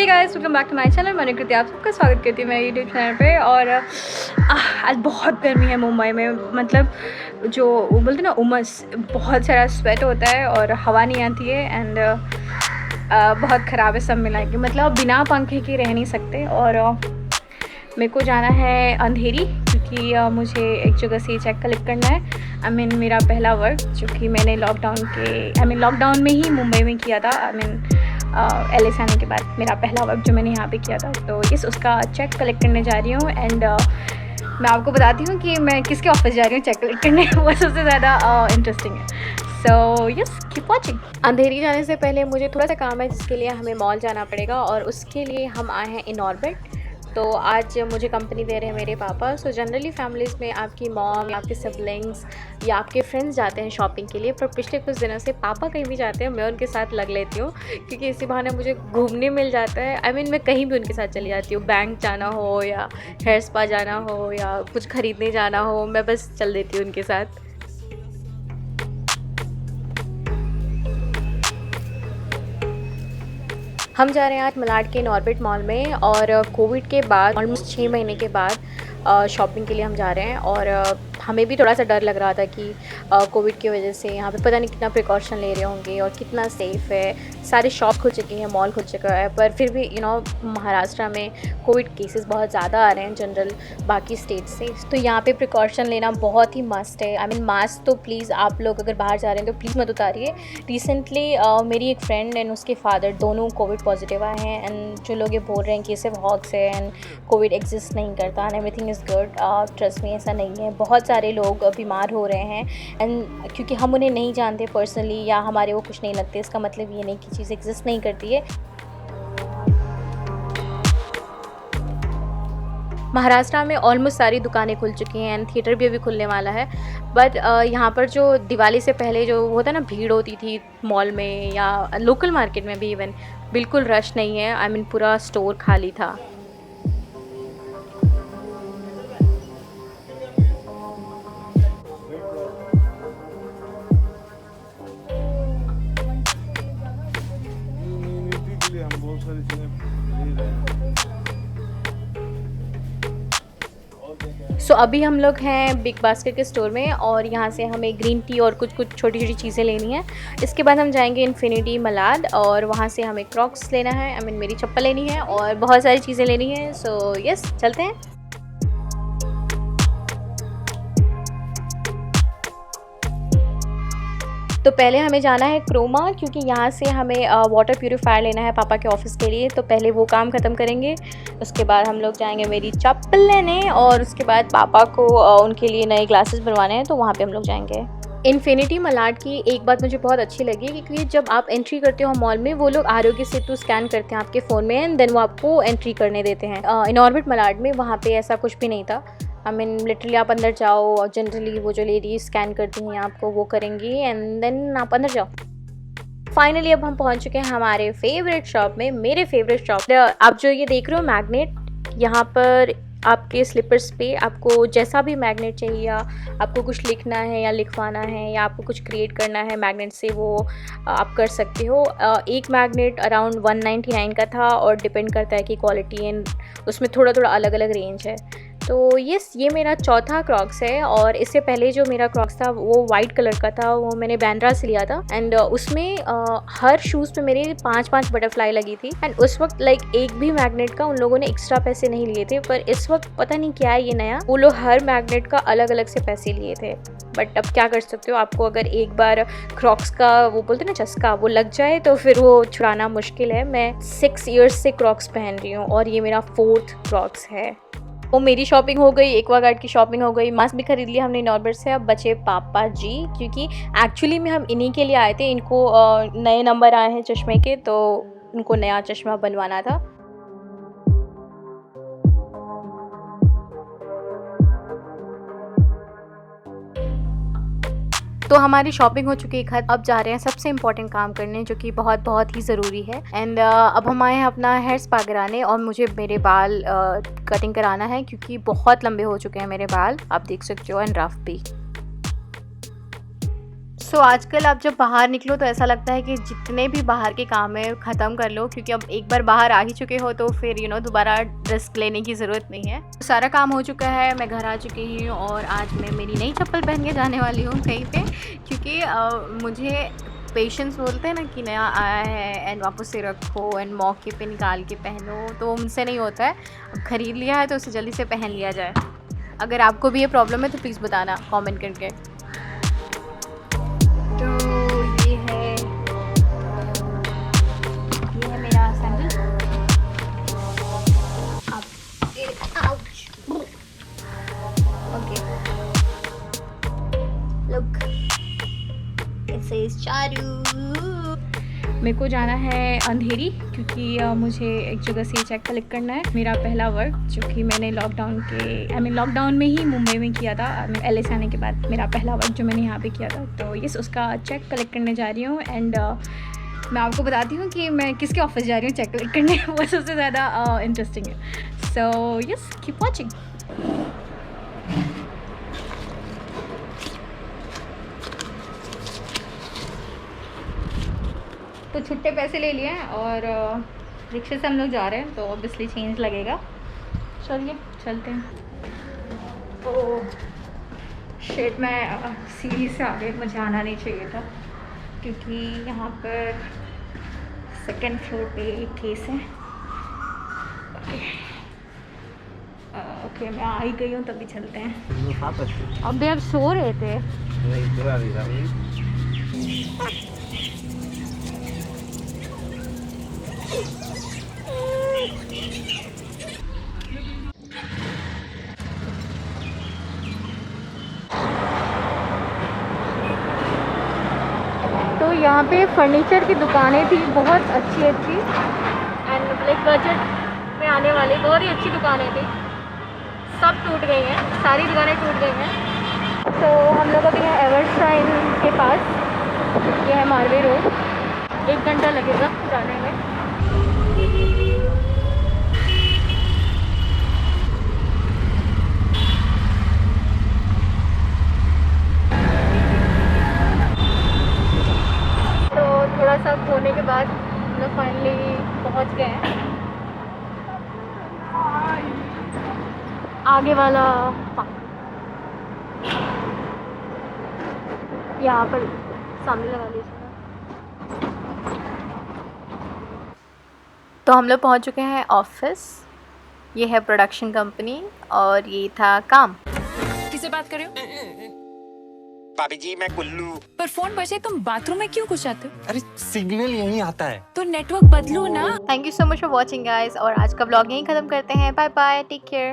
Guys, welcome back to my channel. मैंने कृति आप सबका स्वागत करती हूँ मेरे यूट्यूब चैनल पे। और आज बहुत गर्मी है मुंबई में। मतलब जो वो बोलते हैं ना उमस, बहुत सारा स्वेट होता है और हवा नहीं आती है। एंड बहुत ख़राब है सब मिला के। मतलब बिना पंखे के रह नहीं सकते। और मेरे को जाना है अंधेरी, क्योंकि मुझे एक जगह से चेक कलेक्ट करना है। मेरा पहला वर्क जो कि मैंने लॉकडाउन में ही मुंबई में किया था। LA से आने के बाद मेरा पहला वर्क जो मैंने यहाँ पे किया था, तो इस उसका चेक कलेक्ट करने जा रही हूँ। एंड मैं आपको बताती हूँ कि मैं किसके ऑफिस जा रही हूँ चेक कलेक्ट करने। वो सबसे ज़्यादा इंटरेस्टिंग है। So yes, keep watching. Andheri जाने से पहले मुझे थोड़ा सा काम है, जिसके लिए हमें मॉल जाना पड़ेगा और उसके लिए हम आए हैं इनऑर्बिट। तो आज मुझे कंपनी दे रहे हैं मेरे पापा। सो जनरली फैमिलीज़ में आपकी मॉम या आपके सिबलिंग्स या आपके फ्रेंड्स जाते हैं शॉपिंग के लिए, पर पिछले कुछ दिनों से पापा कहीं भी जाते हैं मैं उनके साथ लग लेती हूँ, क्योंकि इसी बहाने मुझे घूमने मिल जाता है। मैं कहीं भी उनके साथ चली जाती हूँ। बैंक जाना हो या हेयर स्पा जाना हो या कुछ ख़रीदने जाना हो, मैं बस चल देती हूँ उनके साथ। हम जा रहे हैं आज मलाड के इनऑर्बिट मॉल में। और कोविड के बाद ऑलमोस्ट 6 महीने के बाद शॉपिंग के लिए हम जा रहे हैं। और हमें भी थोड़ा सा डर लग रहा था कि कोविड की वजह से यहाँ पे पता नहीं कितना प्रिकॉशन ले रहे होंगे और कितना सेफ़ है। सारे शॉप खुल चुके हैं, मॉल खुल चुका है, पर फिर भी महाराष्ट्र में कोविड केसेस बहुत ज़्यादा आ रहे हैं जनरल बाकी स्टेट से। तो यहाँ पे प्रिकॉशन लेना बहुत ही मस्ट है। मास्क तो प्लीज़ आप लोग अगर बाहर जा रहे हैं तो प्लीज़ मत उतारिए। रिसेंटली मेरी एक फ्रेंड एंड उसके फादर दोनों कोविड पॉजिटिव आए हैं। एंड जो लोग ये बोल रहे हैं कि सिर्फ हॉक्स है एंड कोविड एग्जिस्ट नहीं करता and everything is good, trust में ऐसा नहीं है। बहुत सारे लोग बीमार हो रहे हैं एंड क्योंकि हम उन्हें नहीं जानते पर्सनली या हमारे वो कुछ नहीं लगते, इसका मतलब ये नहीं कि चीज़ एग्जिस्ट नहीं करती है। महाराष्ट्र में ऑलमोस्ट सारी दुकानें खुल चुकी हैं एंड थिएटर भी अभी खुलने वाला है। बट यहाँ पर जो दिवाली से पहले जो होता है ना भीड़ होती थी मॉल में या लोकल मार्केट में भी, इवन बिल्कुल रश नहीं है। पूरा स्टोर खाली था। सो अभी हम लोग हैं बिग बास्केट के स्टोर में और यहाँ से हमें ग्रीन टी और कुछ छोटी छोटी चीज़ें लेनी है। इसके बाद हम जाएंगे इन्फिनिटी मलाड और वहाँ से हमें क्रॉक्स लेना है। मेरी चप्पल लेनी है और बहुत सारी चीज़ें लेनी है। सो यस, चलते हैं। तो पहले हमें जाना है क्रोमा, क्योंकि यहाँ से हमें वाटर प्यूरीफायर लेना है पापा के ऑफिस के लिए। तो पहले वो काम ख़त्म करेंगे, उसके बाद हम लोग जाएंगे मेरी चप्पल लेने और उसके बाद पापा को उनके लिए नए ग्लासेस बनवाने हैं, तो वहाँ पे हम लोग जाएंगे। इन्फिनिटी मलाड की एक बात मुझे बहुत अच्छी लगी, क्योंकि जब आप एंट्री करते हो मॉल में वो लोग आरोग्य सेतु स्कैन करते हैं आपके फ़ोन में एंड देन वो आपको एंट्री करने देते हैं। इनऑर्बिट मलाड में वहाँ पे ऐसा कुछ भी नहीं था। लिटरली आप अंदर जाओ और जनरली वो जो लेडी स्कैन करती हैं आपको वो करेंगी एंड देन आप अंदर जाओ। फाइनली अब हम पहुंच चुके हैं हमारे फेवरेट शॉप में, मेरे फेवरेट शॉप। आप जो ये देख रहे हो मैग्नेट, यहाँ पर आपके स्लीपर्स पे आपको जैसा भी मैग्नेट चाहिए या आपको कुछ लिखना है या लिखवाना है या आपको कुछ क्रिएट करना है मैग्नेट से, वो आप कर सकते हो। एक मैग्नेट अराउंड 199 का था और डिपेंड करता है कि क्वालिटी एंड उसमें थोड़ा थोड़ा अलग अलग रेंज है। तो यस, ये मेरा चौथा क्रॉक्स है और इससे पहले जो मेरा क्रॉक्स था वो वाइट कलर का था, वो मैंने बैंड्रा से लिया था। एंड उसमें हर शूज़ पे मेरे 5-5 बटरफ्लाई लगी थी एंड उस वक्त एक भी मैग्नेट का उन लोगों ने एक्स्ट्रा पैसे नहीं लिए थे। पर इस वक्त पता नहीं क्या है ये नया, वो लोग हर मैग्नेट का अलग अलग से पैसे लिए थे। बट अब क्या कर सकते हो, आपको अगर एक बार क्रॉक्स का वो बोलते हैं ना चस्का, वो लग जाए तो फिर वो छुड़ाना मुश्किल है। मैं 6 ईयर्स से क्रॉक्स पहन रही हूँ और ये मेरा 4th क्रॉक्स है। वो मेरी शॉपिंग हो गई, एक्वागार्ड की शॉपिंग हो गई, मास्क भी खरीद लिया हमने इनऑर्बिट से। अब बचे पापा जी, क्योंकि एक्चुअली में हम इन्हीं के लिए आए थे। इनको नए नंबर आए हैं चश्मे के, तो उनको नया चश्मा बनवाना था। तो हमारी शॉपिंग हो चुकी है खत्म। अब जा रहे हैं सबसे इम्पोर्टेंट काम करने, जो कि बहुत बहुत ही ज़रूरी है। एंड अब हम आए हैं अपना हेयर स्पा कराने और मुझे मेरे बाल कटिंग कराना है, क्योंकि बहुत लंबे हो चुके हैं मेरे बाल, आप देख सकते हो, एंड रफ भी। सो आजकल आप जब बाहर निकलो तो ऐसा लगता है कि जितने भी बाहर के काम है ख़त्म कर लो, क्योंकि अब एक बार बाहर आ ही चुके हो तो फिर दोबारा रिस्क लेने की ज़रूरत नहीं है। सारा काम हो चुका है, मैं घर आ चुकी हूँ और आज मैं मेरी नई चप्पल पहन के जाने वाली हूँ कहीं पे, क्योंकि मुझे पेशेंस बोलते हैं ना कि नया आया है एंड वापस से रखो एंड मौके पे निकाल के पहनो, तो उनसे नहीं होता है। अब ख़रीद लिया है तो उसे जल्दी से पहन लिया जाए। अगर आपको भी ये प्रॉब्लम है तो प्लीज़ बताना कमेंट करके। तो ये है मेरा sandal. Okay, look, it says Charu. मेरे को जाना है अंधेरी, क्योंकि मुझे एक जगह से चेक कलेक्ट करना है। मेरा पहला वर्क जो कि मैंने लॉकडाउन में ही मुंबई में किया था, LA से आने के बाद मेरा पहला वर्क जो मैंने यहाँ पे किया था। तो यस, उसका चेक कलेक्ट करने जा रही हूँ एंड मैं आपको बताती हूँ कि मैं किसके ऑफिस जा रही हूँ चेक कलेक्ट करने। वो सबसे ज़्यादा इंटरेस्टिंग है। So yes, keep watching. तो छुट्टे पैसे ले लिए हैं और रिक्शे से हम लोग जा रहे हैं, तो ऑब्वियसली चेंज लगेगा। चलिए चलते हैं। ओह शिट, मैं सीढ़ी से आगे मुझे आना नहीं चाहिए था, क्योंकि यहाँ पर सेकंड फ्लोर पे एक केस है। ओके, मैं आ ही गई हूँ, तभी चलते हैं। अबे अब सो रहे थे। तो यहाँ पे फर्नीचर की दुकानें थी, बहुत अच्छी एंड लाइक बजट में आने वाली बहुत ही अच्छी दुकानें थी। सब टूट गई हैं, सारी दुकानें टूट गई हैं। तो हम लोग अभी हैं एवरशाइन के पास, ये है मारवे रोड। 1 घंटा लगेगा जाने में। थोड़ा सा खोने के बाद हम लोग फाइनली पहुंच गए हैं आगे वाला यहाँ पर सामने लगा लीजिए। तो हम लोग पहुंच चुके हैं ऑफिस। ये है प्रोडक्शन कंपनी और ये था काम। किससे बात कर रहे हो? भाभी जी, मैं कुल्लू। पर फोन बजे तुम बाथरूम में क्यों घुस जाते हो? अरे सिग्नल यहीं आता है। तो नेटवर्क बदलो ना। Thank you so much for watching guys, और आज का ब्लॉग यहीं ख़त्म करते हैं। Bye bye, take care.